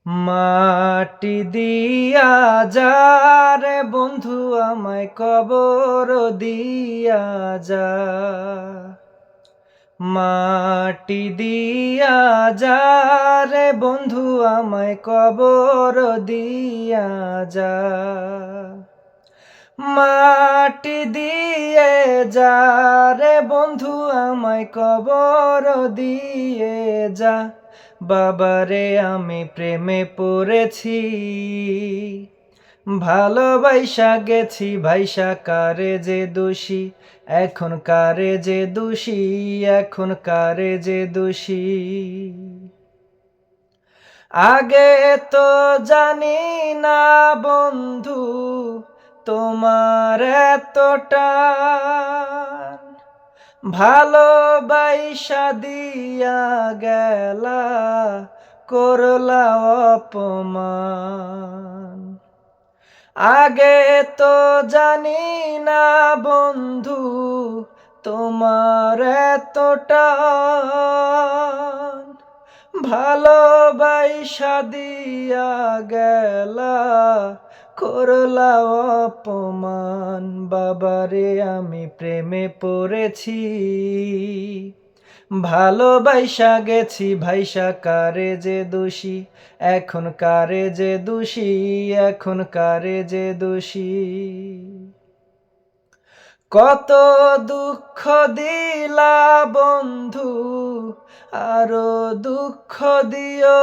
মাটি দিয়া যা রে বন্ধু আমায় কবর দিয়া যা। মাটি দিয়া যা রে বন্ধু আমায় কবর দিয়া যা। মাটি দিয়ে যা রে বন্ধু আমায় কবর দিয়ে যা। বাবারে আমি প্রেমে পড়েছি, ভালোবাসা গেছি ভাইসা কারে যে দোষী, এখন কারে যে দোষী, এখন কারে যে দোষী। আগে তো জানি না বন্ধু তোমার এতটা, ভালোবাসা দিয়া গেলা করলা অপমান। আগে তো জানি না বন্ধু তোমার এতটা, ভালোবাসা দিয়া গেলা করলা অপমান। বাবারে আমি প্রেমে পড়েছি, ভালোবাসা গেছি ভাইসা কারে যে দোষী, এখন কারে যে দোষী, এখন কারে যে দোষী। কত দুঃখ দিলা বন্ধু আরো দুঃখ দিও,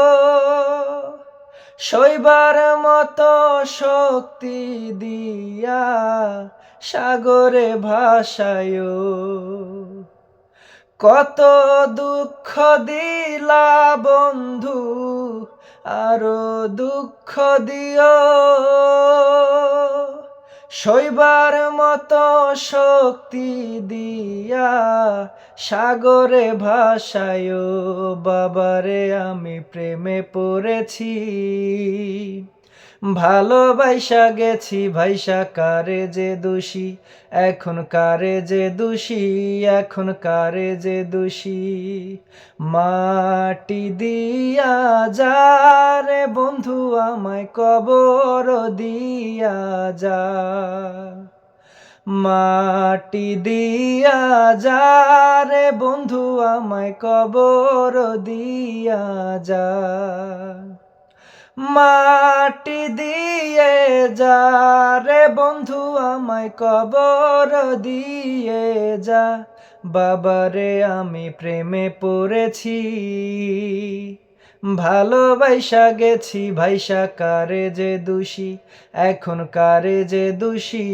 সইবার মতো শক্তি দিয়া সাগরে ভাসায়ো। কত দুঃখ দিলা বন্ধু আরো দুঃখ দিও, সইবার মতো শক্তি দিয়া সাগরে ভাসায়ো। বাবারে আমি প্রেমে পড়েছি, ভালোবাসা গেছি ভাইসা কারে যে দোষী, এখন কারে যে দোষী, এখন কারে যে দোষী। মাটি দিয়া যা রে বন্ধু আমায় কবর দিয়া যা। মাটি দিয়া যা রে বন্ধু আমায় কবর দিয়া যা। মাটি দিয়ে যা রে বন্ধু আমায় কবর দিয়ে যা। বাবারে আমি প্রেমে পড়েছি, ভালোবাসা গেছি ভাইসা কারে যে দোষী, এখন কারে যে দোষী,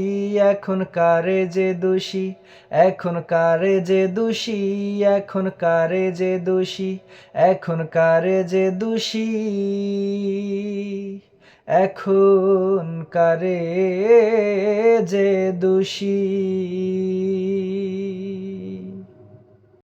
এখন কারে যে দোষী, এখন কারে যে দোষী, এখন কারে যে দোষী, এখন কারে যে দোষী, এখন কারে যে দোষী।